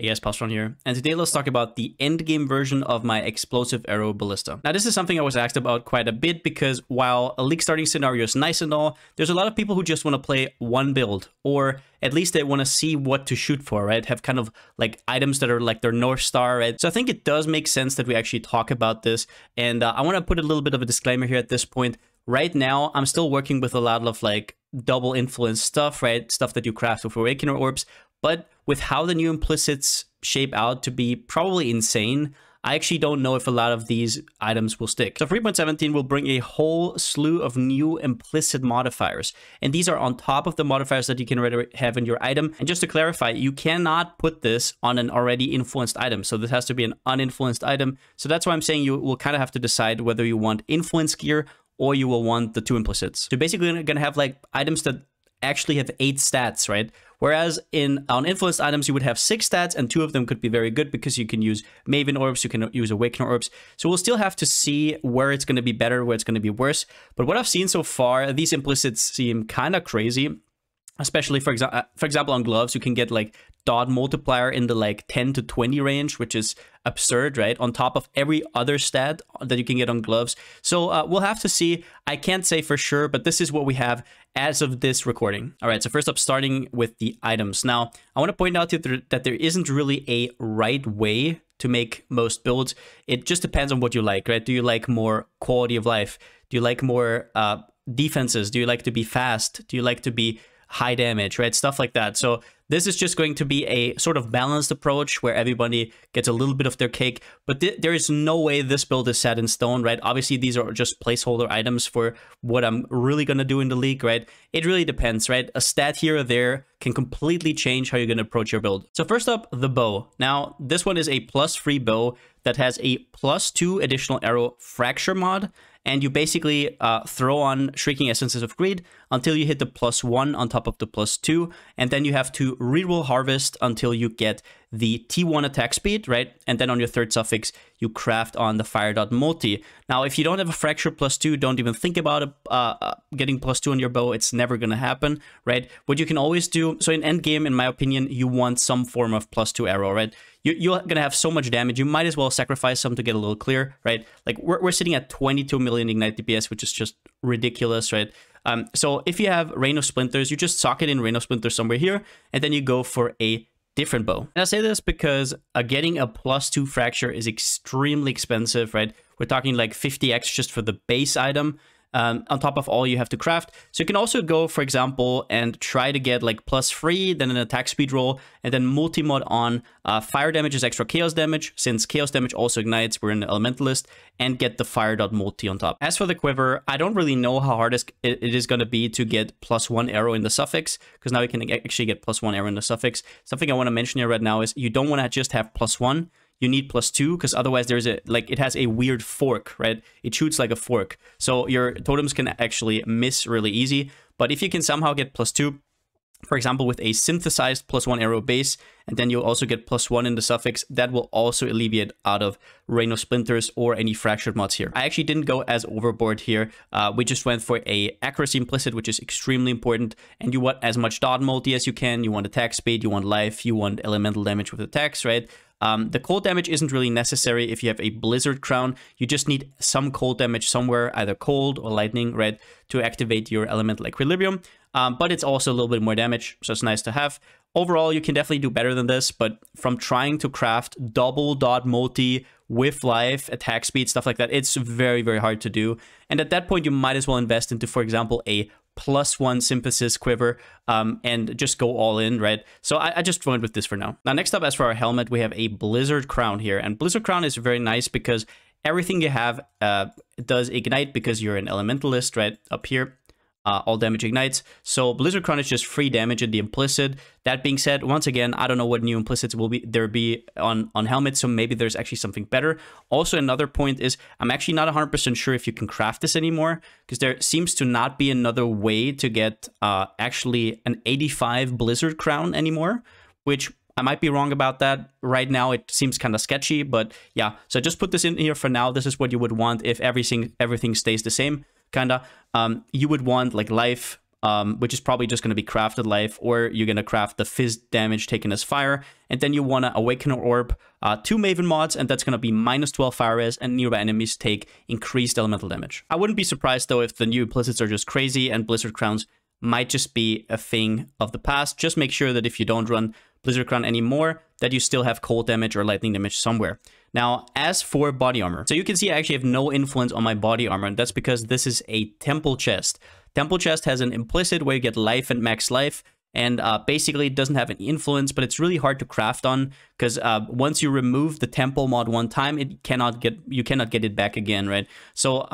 Hey guys, Palsteron here, and today let's talk about the endgame version of my Explosive Arrow Ballista. Now this is something I was asked about quite a bit because while a league starting scenario is nice and all, there's a lot of people who just want to play one build, or at least they want to see what to shoot for, right? Have kind of like items that are like their North Star, right? So I think it does make sense that we actually talk about this, and I want to put a little bit of a disclaimer here at this point. Right now, I'm still working with a lot of like double influence stuff, right? Stuff that you craft with Awakener Orbs. But with how the new implicits shape out to be probably insane, I actually don't know if a lot of these items will stick. So 3.17 will bring a whole slew of new implicit modifiers. And these are on top of the modifiers that you can already have in your item. And just to clarify, you cannot put this on an already influenced item. So this has to be an uninfluenced item. So that's why I'm saying you will kind of have to decide whether you want influence gear or you will want the two implicits. So basically you're going to have like items that actually have 8 stats, right? Whereas on influenced items, you would have 6 stats, and 2 of them could be very good because you can use Maven Orbs, you can use Awakener Orbs. So we'll still have to see where it's going to be better, where it's going to be worse. But what I've seen so far, these implicits seem kind of crazy. Especially, for example, on gloves, you can get like dot multiplier in the like 10 to 20 range, which is absurd, right? On top of every other stat that you can get on gloves. So we'll have to see. I can't say for sure, but this is what we have as of this recording. All right, so first up, starting with the items. Now, I want to point out that there isn't really a right way to make most builds. It just depends on what you like, right? Do you like more quality of life? Do you like more defenses? Do you like to be fast? Do you like to be high damage, right? Stuff like that. So this is just going to be a sort of balanced approach where everybody gets a little bit of their cake, but there is no way this build is set in stone, right? Obviously, these are just placeholder items for what I'm really going to do in the league, right? It really depends, right? A stat here or there can completely change how you're going to approach your build. So first up, the bow. Now, this one is a +3 bow that has a +2 additional arrow fracture mod. And you basically throw on Shrieking Essences of Greed until you hit the +1 on top of the +2. And then you have to reroll Harvest until you get the T1 attack speed, right? And then on your third suffix, you craft on the Fire Dot Multi. Now, if you don't have a Fracture +2, don't even think about getting +2 on your bow. It's never going to happen, right? What you can always do, so in endgame, in my opinion, you want some form of +2 arrow, right? You're going to have so much damage, you might as well sacrifice some to get a little clear, right? Like, we're sitting at 22 million Ignite DPS, which is just ridiculous, right? So if you have Rain of Splinters, you just socket in Rain of Splinters somewhere here, and then you go for a different bow. And I say this because getting a +2 fracture is extremely expensive, right? We're talking like 50x just for the base item. On top of all you have to craft. So you can also go, for example, and try to get like +3, then an attack speed roll, and then multi-mod on fire damage is extra chaos damage, since chaos damage also ignites, we're an elementalist, and get the Fire Dot Multi on top. As for the quiver, I don't really know how hard it is going to be to get +1 arrow in the suffix, because now you can actually get +1 arrow in the suffix. Something I want to mention here right now is you don't want to just have +1. You need +2, because otherwise there's it has a weird fork, right? It shoots like a fork. So your totems can actually miss really easy. But if you can somehow get +2, for example, with a synthesized +1 arrow base, and then you'll also get +1 in the suffix, that will also alleviate out of Rain of Splinters or any fractured mods here. I actually didn't go as overboard here. We just went for a accuracy implicit, which is extremely important. And you want as much dot multi as you can. You want attack speed, you want life, you want elemental damage with attacks, right? The cold damage isn't really necessary if you have a Blizzard Crown. You just need some cold damage somewhere, either cold or lightning, right, to activate your elemental equilibrium. But it's also a little bit more damage, so it's nice to have. Overall, you can definitely do better than this, but from trying to craft double dot multi with life, attack speed, stuff like that, it's very, very hard to do. And at that point, you might as well invest into, for example, a +1 synthesis quiver and just go all in, right? So I just went with this for now. Now, next up, as for our helmet, we have a Blizzard Crown here. And Blizzard Crown is very nice because everything you have does ignite because you're an elementalist, right? Up here. All damage ignites. So Blizzard Crown is just free damage in the implicit. That being said, once again, I don't know what new implicits will be on helmets, so maybe there's actually something better. Also, another point is I'm actually not 100% sure if you can craft this anymore, because there seems to not be another way to get actually an 85 Blizzard Crown anymore, which I might be wrong about that. Right now, it seems kind of sketchy, but yeah. So just put this in here for now. This is what you would want if everything stays the same. Kinda, you would want like life, which is probably just going to be crafted life, or you're going to craft the fizz damage taken as fire, and then you want to Awakener Orb, 2 Maven mods, and that's going to be -12 fire res, and nearby enemies take increased elemental damage. I wouldn't be surprised though if the new implicits are just crazy and Blizzard Crowns might just be a thing of the past. Just make sure that if you don't run Blizzard Crown anymore, that you still have cold damage or lightning damage somewhere. Now, as for body armor, so you can see I actually have no influence on my body armor, and that's because this is a temple chest. Temple chest has an implicit where you get life and max life, and basically it doesn't have any influence, but it's really hard to craft on because once you remove the temple mod one time, you cannot get it back again, right? So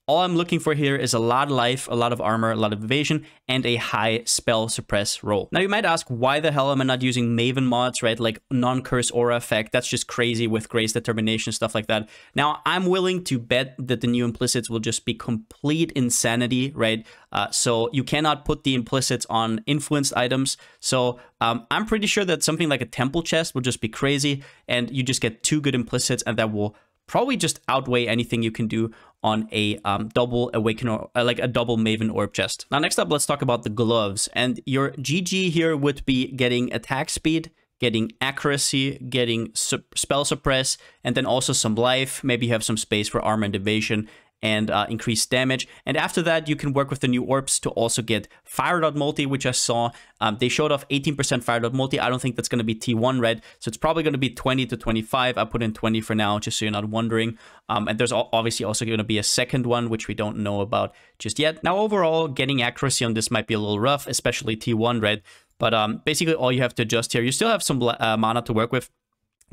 all I'm looking for here is a lot of life, a lot of armor, a lot of evasion, and a high spell suppress roll. Now you might ask, why the hell am I not using Maven mods, right? Like non-curse aura effect, that's just crazy with Grace Determination, stuff like that. Now I'm willing to bet that the new implicits will just be complete insanity, right? So you cannot put the implicits on influenced items. So I'm pretty sure that something like a temple chest will just be crazy, and you just get 2 good implicits, and that will probably just outweigh anything you can do on a double Awakener, like a double Maven Orb chest. Now, next up, let's talk about the gloves. And your GG here would be getting attack speed, getting accuracy, getting spell suppress, and then also some life. Maybe you have some space for armor and evasion and increased damage. And after that, you can work with the new orbs to also get Fire Dot Multi, which I saw. They showed off 18% Fire Dot Multi. I don't think that's going to be T1 red, so it's probably going to be 20 to 25. I put in 20 for now, just so you're not wondering. And there's obviously also going to be a second one, which we don't know about just yet. Now, overall, getting accuracy on this might be a little rough, especially T1 red. But basically, all you have to adjust here, you still have some mana to work with.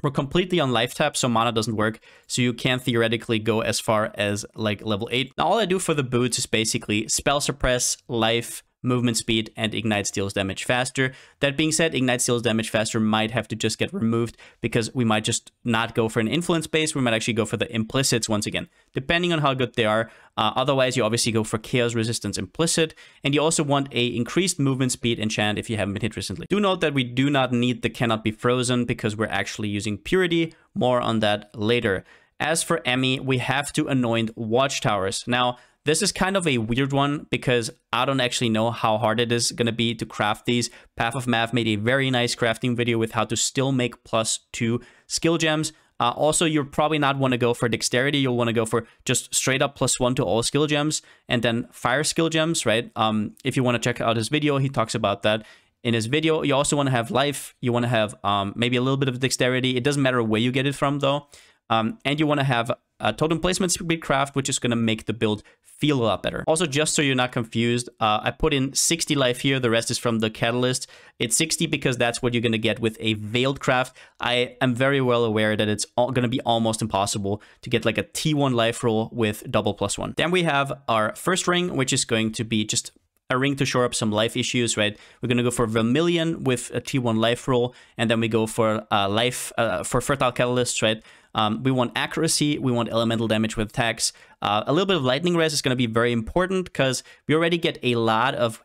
We're completely on life tap, so mana doesn't work, so you can't theoretically go as far as like level 8. Now all I do for the boots is basically spell suppress, life, movement speed, and Ignite steals damage faster. That being said, Ignite steals damage faster might have to just get removed because we might just not go for an influence base. We might actually go for the implicits once again, depending on how good they are. Otherwise, you obviously go for Chaos Resistance implicit, and you also want a increased movement speed enchant if you haven't been hit recently. Do note that we do not need the Cannot Be Frozen because we're actually using Purity. More on that later. As for Emmy, we have to anoint Watchtowers. Now, this is kind of a weird one because I don't actually know how hard it is going to be to craft these. Path of Math made a very nice crafting video with how to still make +2 skill gems. Also, you'll probably not want to go for dexterity. You'll want to go for just straight up +1 to all skill gems and then fire skill gems, right? If you want to check out his video, he talks about that in his video. You also want to have life. You want to have maybe a little bit of dexterity. It doesn't matter where you get it from though. And you want to have totem placement speed craft, which is going to make the build feel a lot better. Also, just so you're not confused, I put in 60 life here. The rest is from the catalyst. It's 60 because that's what you're going to get with a veiled craft. I am very well aware that it's going to be almost impossible to get like a T1 life roll with double +1. Then we have our first ring, which is going to be just a ring to shore up some life issues, right? We're going to go for Vermilion with a T1 life roll, and then we go for life for Fertile Catalysts, right? We want accuracy, we want elemental damage with attacks. A little bit of lightning res is going to be very important because we already get a lot of,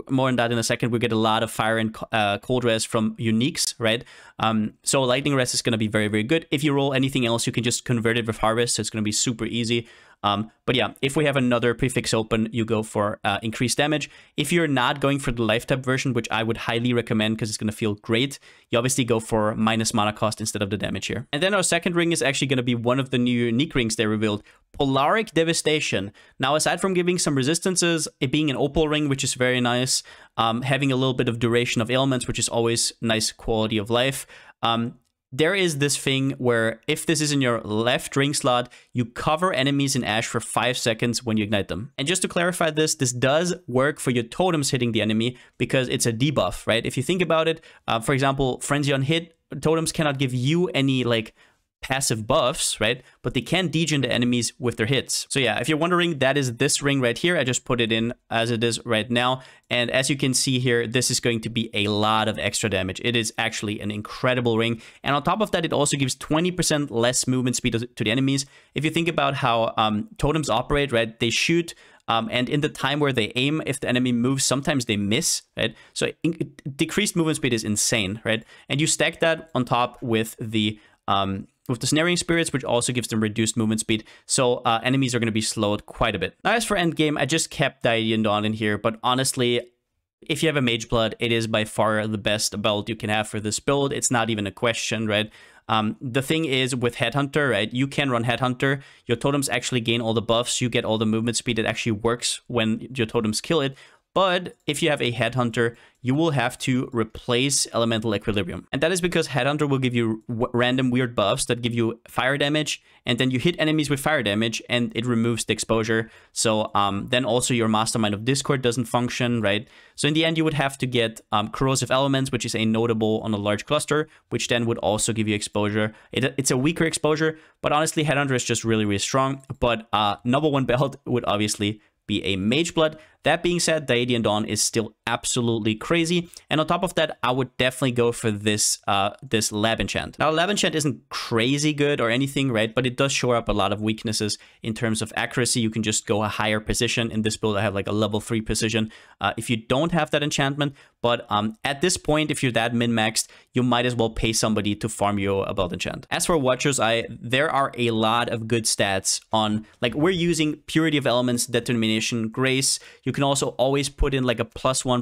more on that in a second, we get a lot of fire and cold res from uniques, right? So lightning res is going to be very, very good. If you roll anything else, you can just convert it with harvest, so it's going to be super easy. But yeah, if we have another prefix open, you go for increased damage. If you're not going for the life tap version, which I would highly recommend because it's going to feel great, you obviously go for minus mana cost instead of the damage here. And then our second ring is actually going to be one of the new unique rings they revealed, Polaric Devastation. Now, aside from giving some resistances, it being an opal ring, which is very nice, having a little bit of duration of ailments, which is always nice quality of life. There is this thing where if this is in your left ring slot, you cover enemies in ash for 5 seconds when you ignite them. And just to clarify this does work for your totems hitting the enemy because it's a debuff, right? If you think about it, for example, Frenzy on hit, totems cannot give you any like passive buffs, right? But they can degen the enemies with their hits. So yeah, if you're wondering, that is this ring right here. I just put it in as it is right now. And as you can see here, this is going to be a lot of extra damage. It is actually an incredible ring. And on top of that, it also gives 20% less movement speed to the enemies. If you think about how totems operate, right? They shoot, and in the time where they aim, if the enemy moves, sometimes they miss, right? So decreased movement speed is insane, right? And you stack that on top with the with the Snaring Spirits, which also gives them reduced movement speed. So enemies are going to be slowed quite a bit. Now, as for endgame, I just kept Daedian Dawn in here, but honestly, if you have a Mage Blood, it is by far the best belt you can have for this build. It's not even a question, right? The thing is with Headhunter, right? You can run Headhunter. Your totems actually gain all the buffs. You get all the movement speed. It actually works when your totems kill it. But if you have a Headhunter, you will have to replace Elemental Equilibrium. And that is because Headhunter will give you random weird buffs that give you fire damage, and then you hit enemies with fire damage, and it removes the exposure. So then also your Mastermind of Discord doesn't function, right? So in the end, you would have to get Corrosive Elements, which is a notable on a large cluster, which then would also give you exposure. It's a weaker exposure, but honestly, Headhunter is just really, really strong. But number one belt would obviously be a Mage Blood. That being said, Daedian Dawn is still absolutely crazy. And on top of that, I would definitely go for this this Lab Enchant. Now, Lab Enchant isn't crazy good or anything, right? But it does shore up a lot of weaknesses in terms of accuracy. You can just go a higher precision. In this build, I have like a level 3 precision. If you don't have that enchantment, but at this point, if you're that min-maxed, you might as well pay somebody to farm you a belt enchant. As for Watcher's Eye, there are a lot of good stats on, like, we're using Purity of Elements, Determination, Grace. You can also always put in like a +1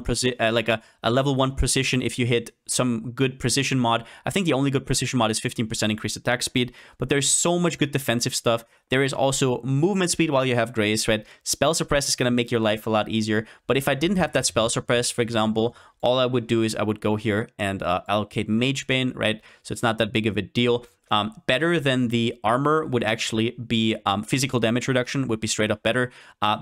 like a level 1 precision if you hit some good precision mod. I think the only good precision mod is 15% increased attack speed, but there's so much good defensive stuff. There is also movement speed while you have Grace, right? Spell Suppress is going to make your life a lot easier, but if I didn't have that Spell Suppress, for example, all I would do is I would go here and allocate Mage Bane, right? So it's not that big of a deal. Better than the armor would actually be physical damage reduction, would be straight up better.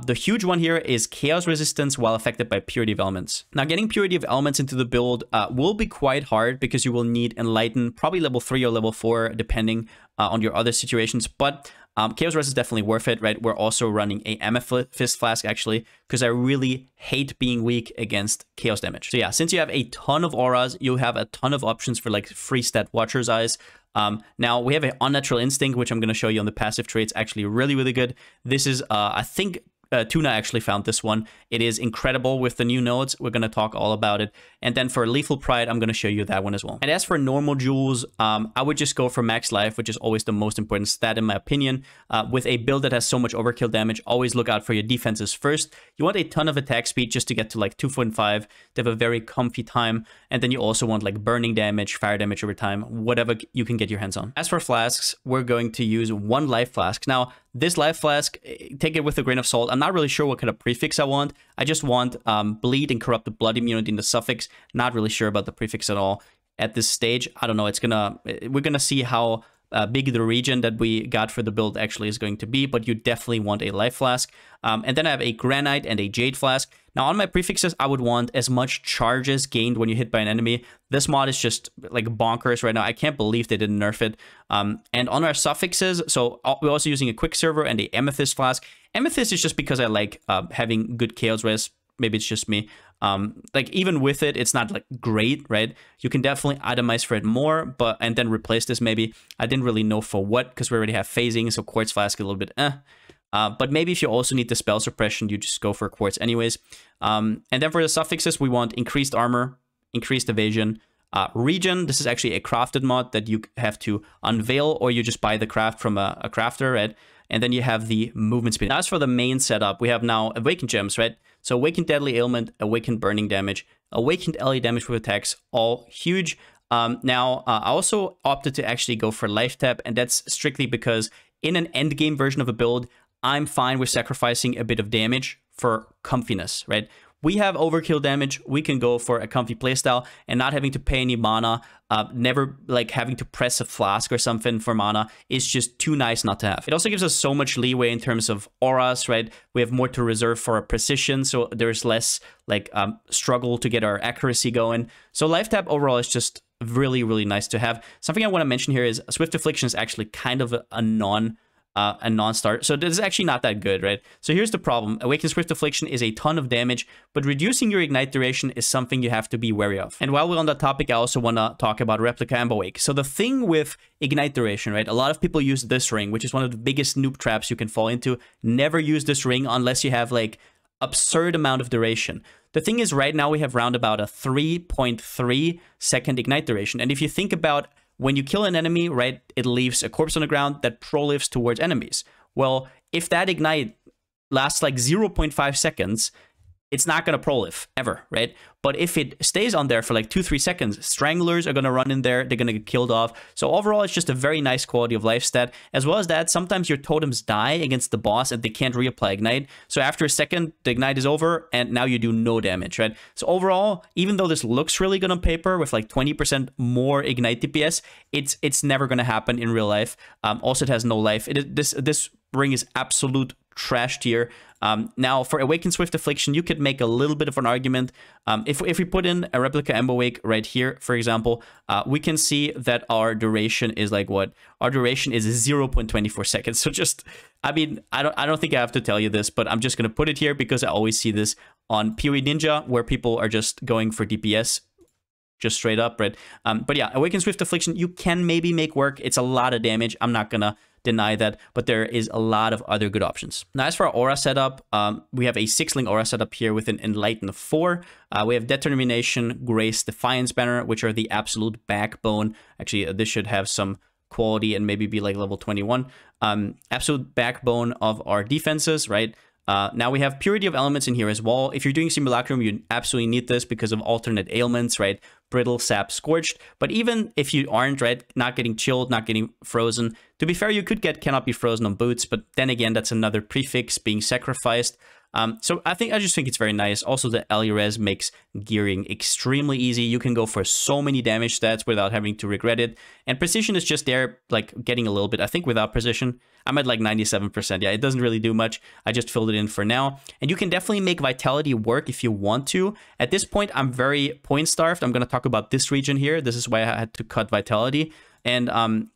The huge one here is Chaos Resistance while affected by Purity of Elements. Now, getting Purity of Elements into the build will be quite hard because you will need Enlighten, probably level 3 or level 4, depending on your other situations, but Chaos Res is definitely worth it, right? We're also running a Amethyst Flask, actually, because I really hate being weak against Chaos damage. So yeah, since you have a ton of auras, you have a ton of options for like free stat Watcher's Eyes. Now, we have an Unnatural Instinct, which I'm going to show you on the passive traits, actually really, really good. This is, I think, Tuna actually found this one. It is incredible with the new nodes. We're going to talk all about it. And then for Lethal Pride, I'm going to show you that one as well. And as for normal jewels, I would just go for max life, which is always the most important stat in my opinion. With a build that has so much overkill damage, always look out for your defenses first. You want a ton of attack speed just to get to like 2.5 to have a very comfy time. And then you also want like burning damage, fire damage over time, whatever you can get your hands on. As for flasks, we're going to use 1 life flask. Now, this life flask, take it with a grain of salt. I'm not really sure what kind of prefix I want. I just want bleed and corrupted blood immunity in the suffix. Not really sure about the prefix at all at this stage. I don't know. We're gonna see how big the region that we got for the build actually is going to be, but you definitely want a life flask. And then I have a granite and a jade flask. Now on my prefixes, I would want as much charges gained when you hit by an enemy. This mod is just like bonkers right now. I can't believe they didn't nerf it. And on our suffixes, so we're also using a Quicksilver and a amethyst flask. Amethyst is just because I like having good chaos res. Maybe it's just me. Like even with it, it's not like great, right? You can definitely itemize for it more, and then replace this maybe. I didn't really know for what, because we already have phasing, so Quartz Flask a little bit but maybe if you also need the spell suppression, you just go for Quartz anyways. And then for the suffixes, we want increased armor, increased evasion, regen. This is actually a crafted mod that you have to unveil, or you just buy the craft from a crafter, right? And then you have the movement speed. Now, as for the main setup, we have now Awakened Gems, right? So Awakened Deadly Ailment, Awakened Burning Damage, Awakened LA Damage with attacks, all huge. Now, I also opted to actually go for Life Tap, and that's strictly because in an endgame version of a build, I'm fine with sacrificing a bit of damage for comfiness, right? We have overkill damage. We can go for a comfy playstyle and not having to pay any mana. Never like having to press a flask or something for mana is just too nice not to have. It also gives us so much leeway in terms of auras, right? We have more to reserve for our precision, so there's less like struggle to get our accuracy going. So Life Tap overall is just really, really nice to have. Something I want to mention here is Swift Affliction is actually kind of a non-start. So this is actually not that good, right? So here's the problem. Awakened Swift Affliction is a ton of damage, but reducing your ignite duration is something you have to be wary of. And while we're on that topic, I also want to talk about Replica Amber Wake. So the thing with ignite duration, right? A lot of people use this ring, which is one of the biggest noob traps you can fall into. Never use this ring unless you have like absurd amount of duration. The thing is, right now we have round about a 3.3 second ignite duration. And if you think about when you kill an enemy, right, it leaves a corpse on the ground that prolifes towards enemies. Well, if that ignite lasts like 0.5 seconds, it's not going to prolif ever, right? But if it stays on there for like 2-3 seconds, stranglers are going to run in there, they're going to get killed off. So overall, it's just a very nice quality of life stat. As well as that, sometimes your totems die against the boss and they can't reapply ignite. So after a second, the ignite is over and now you do no damage, right? So overall, even though this looks really good on paper with like 20% more ignite DPS, it's never going to happen in real life. Also, it has no life. This ring is absolute trash tier. Now, for Awaken Swift Affliction, you could make a little bit of an argument. If we put in a Replica Ember Wake right here, for example, we can see that our duration is like what? Our duration is 0.24 seconds. So just, I mean, I don't think I have to tell you this, but I'm just going to put it here because I always see this on PoE Ninja, where people are just going for DPS. Just straight up, right? But yeah, Awaken Swift Affliction, you can maybe make work. It's a lot of damage. I'm not gonna deny that, but there is a lot of other good options. Now, as for our aura setup, we have a 6-link aura setup here with an Enlighten 4. We have Determination, Grace, Defiance banner, which are the absolute backbone. Actually, this should have some quality and maybe be like level 21. Absolute backbone of our defenses, right? Now we have Purity of Elements in here as well. If you're doing Simulacrum, you absolutely need this because of alternate ailments, right? Brittle, Sap, Scorched. But even if you aren't, right, not getting chilled, not getting frozen, to be fair, you could get Cannot Be Frozen on boots, but then again, that's another prefix being sacrificed. So I just think it's very nice. Also, the Res makes gearing extremely easy. You can go for so many damage stats without having to regret it. And precision is just there, like getting a little bit. I think without precision, I'm at like 97%. Yeah, it doesn't really do much. I just filled it in for now. And you can definitely make Vitality work if you want to. At this point, I'm very point starved. I'm going to talk about this region here. This is why I had to cut Vitality. And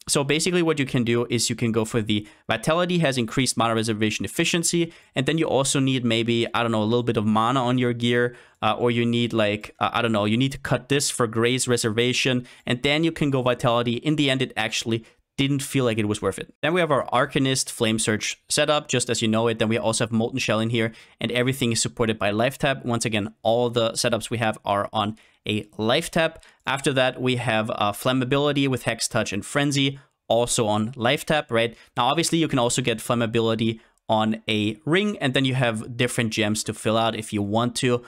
so basically what you can do is you can go for the Vitality has increased mana reservation efficiency. And then you also need maybe, I don't know, a little bit of mana on your gear. Or you need like, I don't know, you need to cut this for Grace reservation. And then you can go Vitality. In the end, it actually didn't feel like it was worth it. Then we have our Arcanist Flame Surge setup, just as you know it. Then we also have Molten Shell in here, and everything is supported by Life Tap. Once again, all the setups we have are on a Life Tap. After that, we have Flammability with Hex, Touch, and Frenzy, also on Life Tap, right? Now, obviously, you can also get Flammability on a ring, and then you have different gems to fill out if you want to,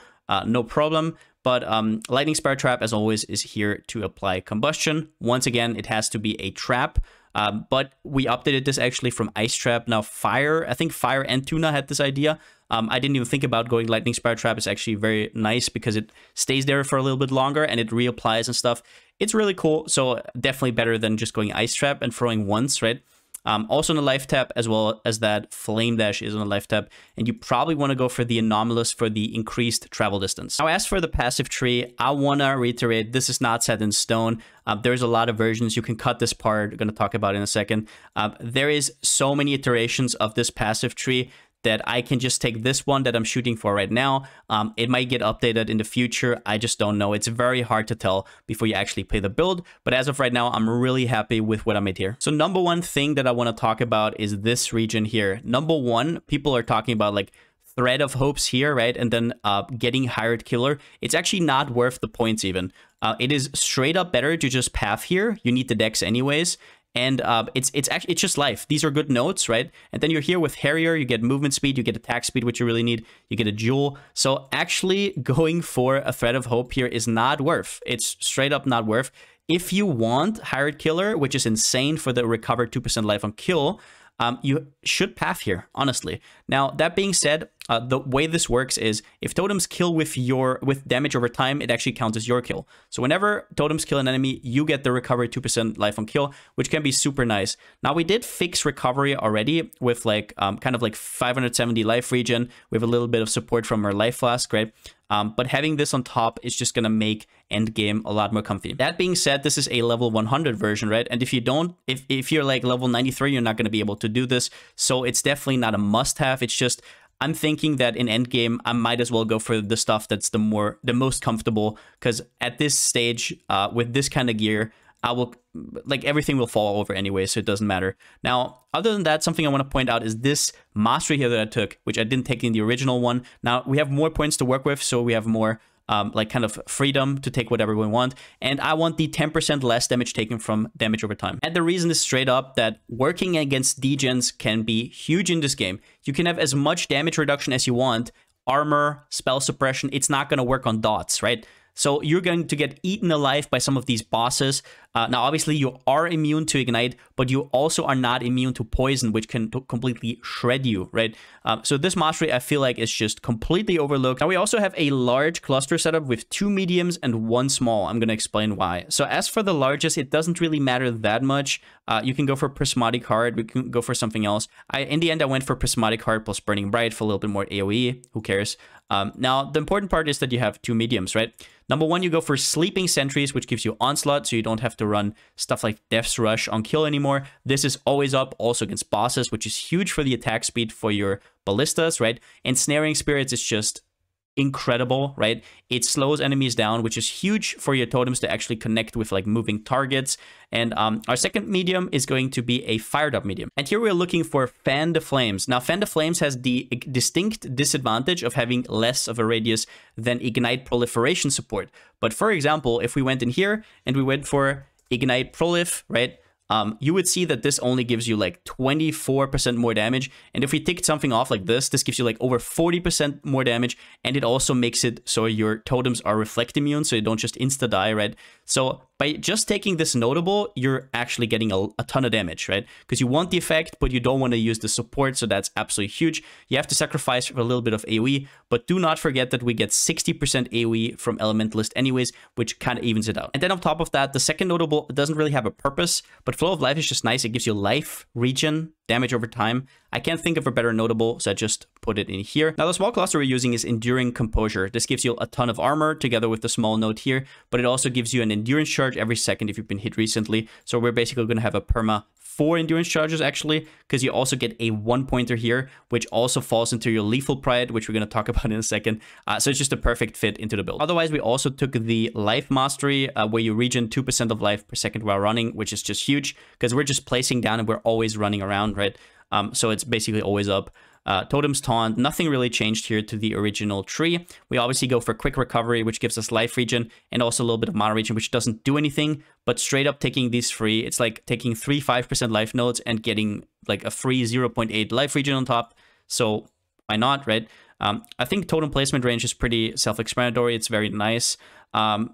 no problem. But Lightning Spire Trap, as always, is here to apply combustion. Once again, it has to be a trap. But we updated this actually from Ice Trap. Now Fire, I think Fire and Tuna had this idea. I didn't even think about going Lightning Spire Trap. It's actually very nice because it stays there for a little bit longer and it reapplies and stuff. It's really cool. So definitely better than just going Ice Trap and throwing once, right? Also on the Life Tap, as well as that Flame Dash is on the Life Tap, and you probably want to go for the Anomalous for the increased travel distance. Now, as for the passive tree, I want to reiterate, this is not set in stone. There's a lot of versions. You can cut this part, I'm going to talk about in a second. There is so many iterations of this passive tree that I can just take this one that I'm shooting for right now. It might get updated in the future. I just don't know. It's very hard to tell before you actually play the build. But as of right now, I'm really happy with what I made here. So number one thing that I want to talk about is this region here. Number one, people are talking about like Thread of Hopes here, right? And then getting Hired Killer. It's actually not worth the points even. It is straight up better to just path here. You need the dex anyways. And it's just life. These are good notes, right? And then you're here with Harrier, you get movement speed, you get attack speed, which you really need. You get a jewel. So actually going for a Thread of Hope here is not worth. It's straight up not worth. If you want Hired Killer, which is insane for the recover 2% life on kill, you should path here, honestly. Now, that being said, the way this works is if totems kill with damage over time, it actually counts as your kill. So whenever totems kill an enemy, you get the recovery 2% life on kill, which can be super nice. Now, we did fix recovery already with like kind of like 570 life regen. We have a little bit of support from our life flask, right? But having this on top is just going to make endgame a lot more comfy. That being said, this is a level 100 version, right? And if you don't, if you're like level 93, you're not going to be able to do this. So it's definitely not a must-have. It's just, I'm thinking that in endgame, I might as well go for the stuff that's the most comfortable, because at this stage, with this kind of gear, I will, like, everything will fall over anyway, so it doesn't matter. Now, other than that, something I want to point out is this mastery here that I took, which I didn't take in the original one. Now, we have more points to work with, so we have more like kind of freedom to take whatever we want. And I want the 10% less damage taken from damage over time. And the reason is straight up that working against degens can be huge in this game. You can have as much damage reduction as you want, armor, spell suppression. It's not going to work on dots, right? So you're going to get eaten alive by some of these bosses. Now, obviously, you are immune to Ignite, but you also are not immune to Poison, which can completely shred you, right? So this mastery, I feel like, is just completely overlooked. Now, we also have a large cluster setup with 2 mediums and 1 small. I'm going to explain why. So as for the largest, it doesn't really matter that much. You can go for Prismatic Heart. We can go for something else. In the end, I went for Prismatic Heart plus Burning Bright for a little bit more AoE. Who cares? Now, the important part is that you have 2 mediums, right? Number 1, you go for Sleeping Sentries, which gives you Onslaught, so you don't have to run stuff like Death's Rush on kill anymore. This is always up, also against bosses, which is huge for the attack speed for your ballistas, right? And Snaring Spirits is just incredible, right? It slows enemies down, which is huge for your totems to actually connect with like moving targets. And our second medium is going to be a fired up medium. And here we're looking for Fan the Flames. Now, Fan the Flames has the distinct disadvantage of having less of a radius than Ignite Proliferation support. But for example, if we went in here and we went for Ignite Prolif, right? You would see that this only gives you like 24% more damage. And if we ticked something off like this gives you like over 40% more damage. And it also makes it so your totems are reflect immune, so you don't just insta-die, right? So by just taking this notable, you're actually getting a ton of damage, right? Because you want the effect, but you don't want to use the support, so that's absolutely huge. You have to sacrifice for a little bit of AoE, but do not forget that we get 60% AoE from Elementalist anyways, which kind of evens it out. And then on top of that, the second notable doesn't really have a purpose, but Flow of Life is just nice. It gives you life, regen, damage over time. I can't think of a better notable, so I just put it in here. Now, the small cluster we're using is Enduring Composure. This gives you a ton of armor together with the small note here, but it also gives you an endurance charge every second if you've been hit recently. So we're basically going to have a perma 4 endurance charges actually, because you also get a 1-pointer here, which also falls into your Lethal Pride, which we're going to talk about in a second. So it's just a perfect fit into the build. Otherwise, we also took the Life Mastery, where you regen 2% of life per second while running, which is just huge because we're just placing down and we're always running around, right? So it's basically always up. Totem's Taunt, nothing really changed here to the original tree. We obviously go for Quick Recovery, which gives us life regen, and also a little bit of mana regen, which doesn't do anything, but straight up taking these free, it's like taking 3 5% life nodes and getting like a free 0.8 life regen on top. So why not, right? I think totem placement range is pretty self-explanatory. It's very nice.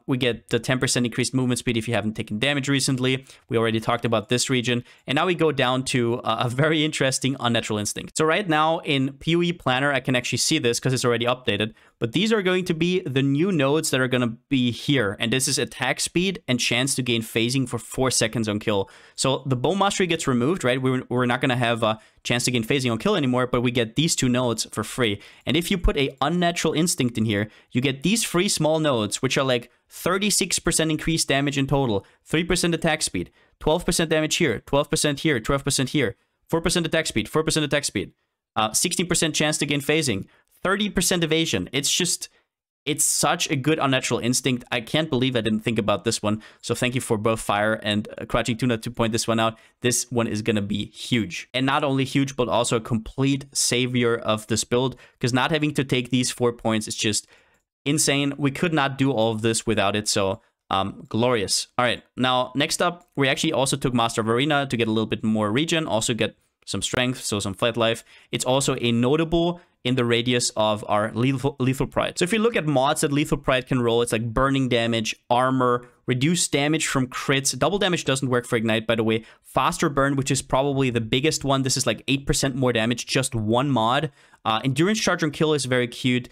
We get the 10% increased movement speed if you haven't taken damage recently. We already talked about this region. And now we go down to a very interesting Unnatural Instinct. So right now in PoE Planner, I can actually see this because it's already updated. But these are going to be the new nodes that are going to be here. And this is attack speed and chance to gain phasing for 4 seconds on kill. So the Bow Mastery gets removed, right? We're not going to have a chance to gain phasing on kill anymore, but we get these 2 nodes for free. And if you put a Unnatural Instinct in here, you get these free small nodes, which are like 36% increased damage in total, 3% attack speed, 12% damage here, 12% here, 12% here, 4% attack speed, 4% attack speed, 16% chance to gain phasing, 30% evasion. It's such a good Unnatural Instinct. I can't believe I didn't think about this one. So thank you for both Fire and Crouching Tuna to point this one out. This one is going to be huge. And not only huge, but also a complete savior of this build. Because not having to take these 4 points is just insane. We could not do all of this without it. So glorious. All right. Now, next up, we actually also took Master of Arena to get a little bit more regen. Also get some strength, so some flat life. It's also a notable in the radius of our lethal pride. So if you look at mods that lethal pride can roll, it's like burning damage, armor, reduced damage from crits. Double damage doesn't work for Ignite, by the way. Faster burn, which is probably the biggest one. This is like 8% more damage, just one mod. Endurance charge on kill is very cute.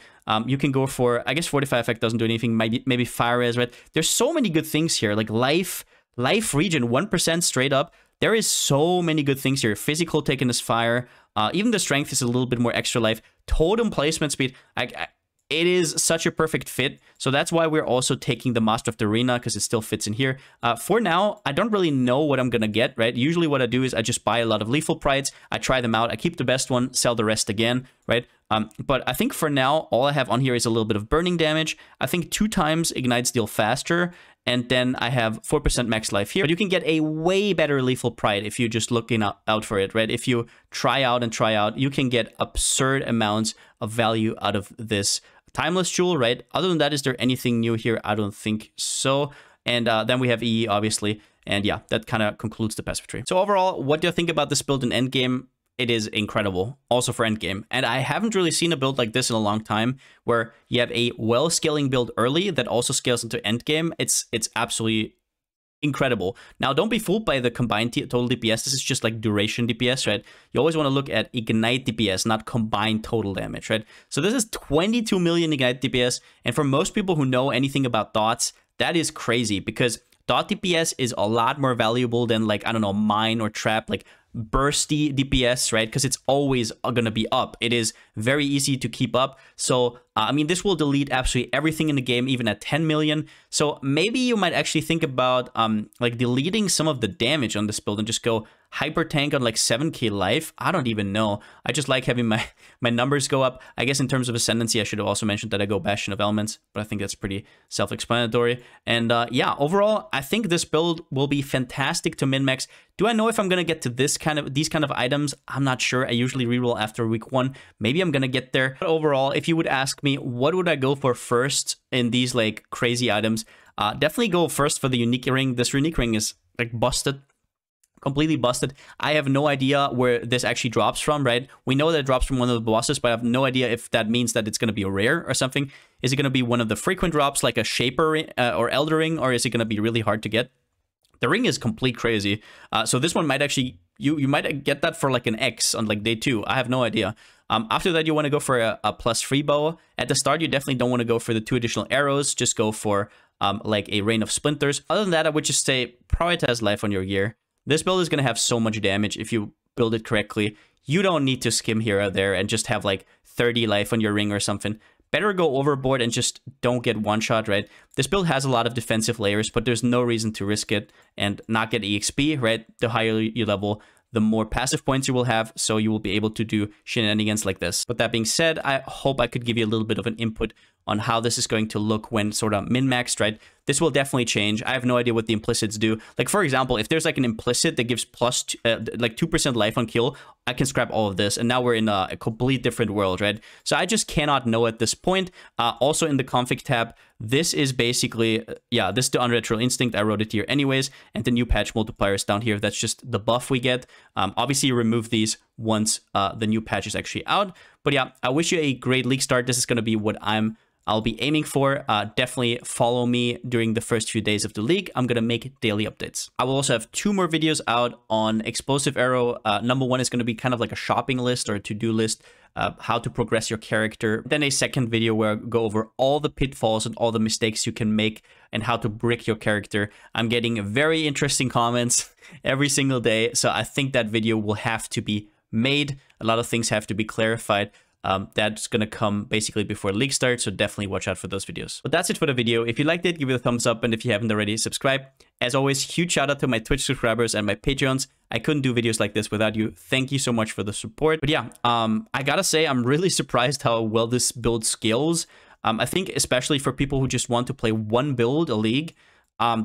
You can go for, I guess Fortify effect doesn't do anything. Maybe fire res, right? There's so many good things here, like life regen, 1% straight up. There is so many good things here. Physical taken as fire. Even the strength is a little bit more extra life. Totem placement speed. It is such a perfect fit. So that's why we're also taking the Master of the Arena, because it still fits in here. For now, I don't really know what I'm going to get, right? Usually what I do is I just buy a lot of Lethal Prides. I try them out. I keep the best one, sell the rest again, right? But I think for now, all I have on here is a little bit of burning damage. I think 2 times Ignites deal faster. And then I have 4% max life here. But you can get a way better Lethal Pride if you're just looking out for it, right? If you try out, you can get absurd amounts of value out of this Timeless Jewel, right? Other than that, is there anything new here? I don't think so. And then we have EE, obviously. And yeah, that kind of concludes the passive tree. So overall, what do you think about this build in endgame? It is incredible, also for endgame. And I haven't really seen a build like this in a long time, where you have a well-scaling build early that also scales into endgame. It's absolutely incredible. Now, don't be fooled by the combined total DPS. This is just like duration DPS, right? You always want to look at ignite DPS, not combined total damage, right? So this is 22 million ignite DPS. And for most people who know anything about dots, that is crazy, because dot DPS is a lot more valuable than, like, I don't know, mine or trap, like bursty DPS, right? Because it's always going to be up. It is very easy to keep up. So, I mean, this will delete absolutely everything in the game, even at 10 million. So maybe you might actually think about like deleting some of the damage on this build and just go hyper tank on like 7k life. I don't even know. I just like having my numbers go up. I guess in terms of ascendancy, I should have also mentioned that I go Bastion of Elements, but I think that's pretty self-explanatory. And yeah, overall, I think this build will be fantastic to min-max. Do I know if I'm going to get to these kind of items? I'm not sure. I usually reroll after week 1. Maybe I'm going to get there. But overall, if you would ask me, what would I go for first in these like crazy items? Definitely go first for the unique ring. This unique ring is like busted. Completely busted. I have no idea where this actually drops from, right? We know that it drops from one of the bosses, but I have no idea if that means that it's going to be a rare or something. Is it going to be one of the frequent drops like a Shaper or Elder Ring, or is it going to be really hard to get? The ring is complete crazy. So this one might actually, you might get that for like an X on like day 2. I have no idea. After that, you want to go for a +3 bow. At the start, you definitely don't want to go for the 2 additional arrows. Just go for like a Rain of Splinters. Other than that, I would just say prioritize life on your gear. This build is going to have so much damage if you build it correctly. You don't need to skim here or there and just have like 30 life on your ring or something. Better go overboard and just don't get one-shot, right? This build has a lot of defensive layers, but there's no reason to risk it and not get EXP, right? The higher you level, the more passive points you will have, so you will be able to do shenanigans like this. But that being said, I hope I could give you a little bit of an input on how this is going to look when sort of min-maxed, right? This will definitely change. I have no idea what the implicits do. Like, for example, if there's like an implicit that gives like 2% life on kill, I can scrap all of this. And now we're in a complete different world, right? So I just cannot know at this point. Also in the config tab, this is basically, yeah, this is the Unnatural Instinct. I wrote it here anyways. And the new patch multipliers down here, that's just the buff we get. Obviously, you remove these once the new patch is actually out. But yeah, I wish you a great league start. This is going to be what I'll be aiming for. Definitely follow me during the first few days of the league. I'm going to make daily updates. I will also have 2 more videos out on Explosive Arrow. Number 1 is going to be kind of like a shopping list or a to-do list, how to progress your character. Then a second video where I go over all the pitfalls and all the mistakes you can make and how to brick your character. I'm getting very interesting comments every single day, so I think that video will have to be made. A lot of things have to be clarified. That's going to come basically before league starts, so definitely watch out for those videos. But that's it for the video. If you liked it, give it a thumbs up, and if you haven't already, subscribe. As always, huge shout out to my Twitch subscribers and my Patreons. I couldn't do videos like this without you. Thank you so much for the support. But yeah, I gotta say, I'm really surprised how well this build scales. I think especially for people who just want to play one build a league,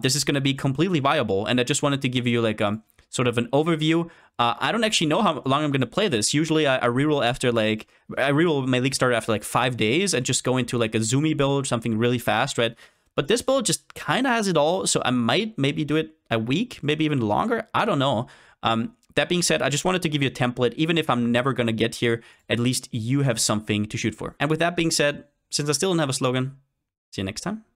this is going to be completely viable. And I just wanted to give you like sort of an overview. I don't actually know how long I'm going to play this. Usually I reroll after like, I reroll my league starter after like 5 days and just go into like a zoomy build, something really fast, right? But this build just kind of has it all. So I might maybe do it a week, maybe even longer. I don't know. That being said, I just wanted to give you a template. Even if I'm never going to get here, at least you have something to shoot for. And with that being said, since I still don't have a slogan, see you next time.